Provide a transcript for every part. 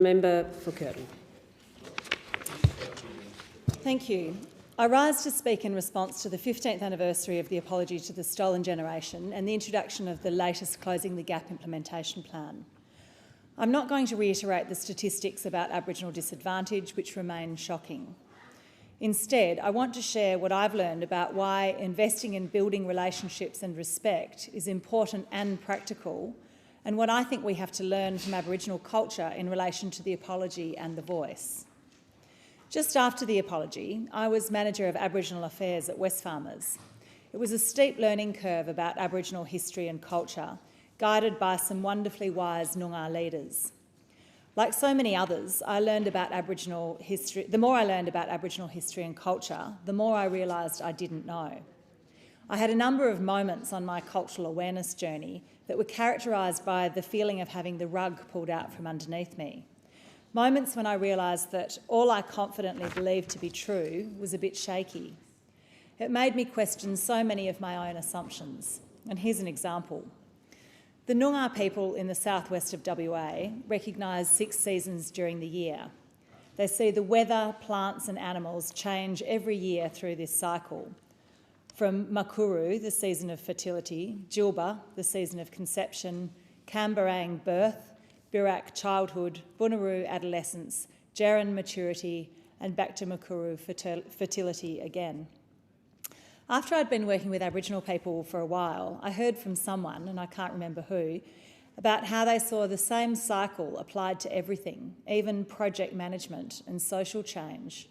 Member for Curtin. Thank you. I rise to speak in response to the 15th anniversary of the Apology to the Stolen Generation and the introduction of the latest Closing the Gap implementation plan. I'm not going to reiterate the statistics about Aboriginal disadvantage, which remain shocking. Instead, I want to share what I've learned about why investing in building relationships and respect is important and practical, and what I think we have to learn from Aboriginal culture in relation to the apology and the voice. Just after the apology, I was Manager of Aboriginal Affairs at Wesfarmers. It was a steep learning curve about Aboriginal history and culture, guided by some wonderfully wise Noongar leaders. Like so many others, I learned about Aboriginal history. The more I learned about Aboriginal history and culture, the more I realised I didn't know. I had a number of moments on my cultural awareness journey that were characterised by the feeling of having the rug pulled out from underneath me. Moments when I realised that all I confidently believed to be true was a bit shaky. It made me question so many of my own assumptions. And here's an example. The Noongar people in the southwest of WA recognise 6 seasons during the year. They see the weather, plants and animals change every year through this cycle. From Makuru, the season of fertility, Jilba, the season of conception, Kambarang, birth, Birak, childhood, Bunuroo, adolescence, Djarin, maturity, and back to Makuru, fertility again. After I'd been working with Aboriginal people for a while, I heard from someone, and I can't remember who, about how they saw the same cycle applied to everything, even project management and social change.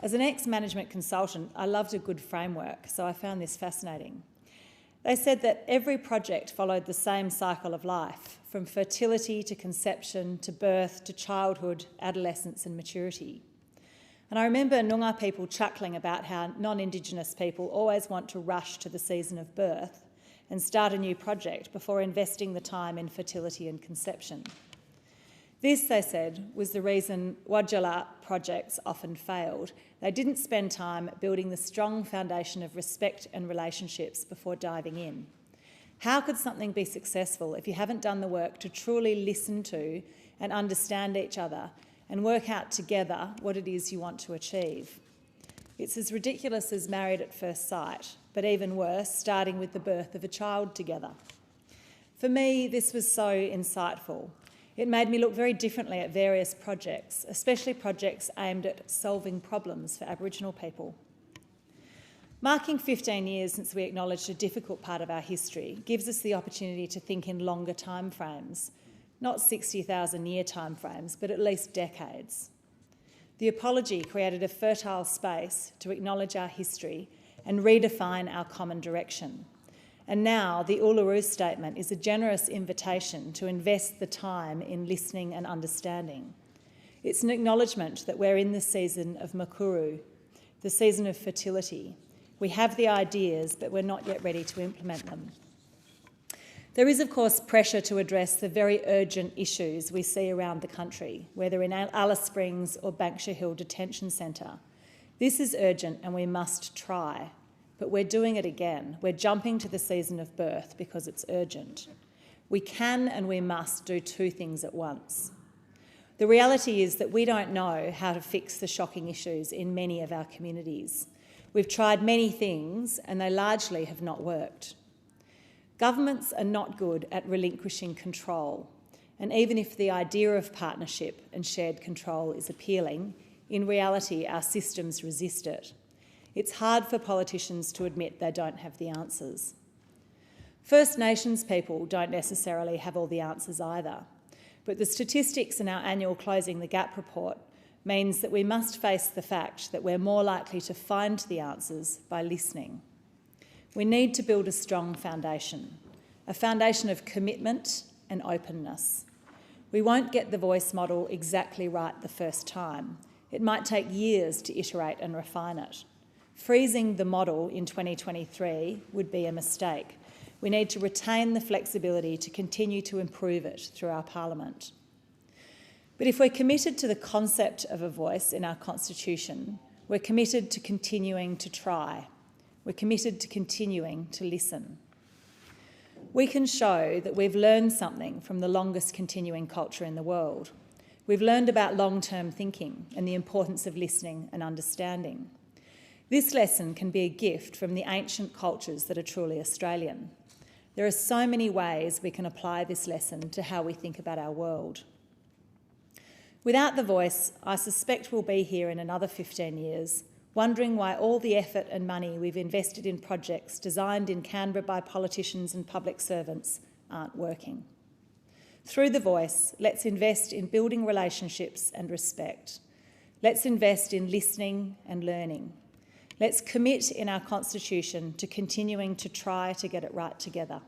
As an ex-management consultant, I loved a good framework, so I found this fascinating. They said that every project followed the same cycle of life, from fertility to conception to birth to childhood, adolescence and maturity. And I remember Noongar people chuckling about how non-Indigenous people always want to rush to the season of birth and start a new project before investing the time in fertility and conception. This, they said, was the reason Wadjala projects often failed. They didn't spend time building the strong foundation of respect and relationships before diving in. How could something be successful if you haven't done the work to truly listen to and understand each other and work out together what it is you want to achieve? It's as ridiculous as married at first sight, but even worse, starting with the birth of a child together. For me, this was so insightful. It made me look very differently at various projects, especially projects aimed at solving problems for Aboriginal people. Marking 15 years since we acknowledged a difficult part of our history gives us the opportunity to think in longer timeframes, not 60,000-year timeframes, but at least decades. The apology created a fertile space to acknowledge our history and redefine our common direction. And now the Uluru Statement is a generous invitation to invest the time in listening and understanding. It's an acknowledgement that we're in the season of Makuru, the season of fertility. We have the ideas, but we're not yet ready to implement them. There is, of course, pressure to address the very urgent issues we see around the country, whether in Alice Springs or Banksia Hill Detention Centre. This is urgent and we must try. But we're doing it again. We're jumping to the season of birth because it's urgent. We can and we must do 2 things at once. The reality is that we don't know how to fix the shocking issues in many of our communities. We've tried many things and they largely have not worked. Governments are not good at relinquishing control, and even if the idea of partnership and shared control is appealing, in reality our systems resist it. It's hard for politicians to admit they don't have the answers. First Nations people don't necessarily have all the answers either, but the statistics in our annual Closing the Gap report means that we must face the fact that we're more likely to find the answers by listening. We need to build a strong foundation, a foundation of commitment and openness. We won't get the voice model exactly right the first time. It might take years to iterate and refine it. Freezing the model in 2023 would be a mistake. We need to retain the flexibility to continue to improve it through our Parliament. But if we're committed to the concept of a voice in our Constitution, we're committed to continuing to try. We're committed to continuing to listen. We can show that we've learned something from the longest continuing culture in the world. We've learned about long-term thinking and the importance of listening and understanding. This lesson can be a gift from the ancient cultures that are truly Australian. There are so many ways we can apply this lesson to how we think about our world. Without the voice, I suspect we'll be here in another 15 years, wondering why all the effort and money we've invested in projects designed in Canberra by politicians and public servants aren't working. Through the voice, let's invest in building relationships and respect. Let's invest in listening and learning. Let's commit in our Constitution to continuing to try to get it right together.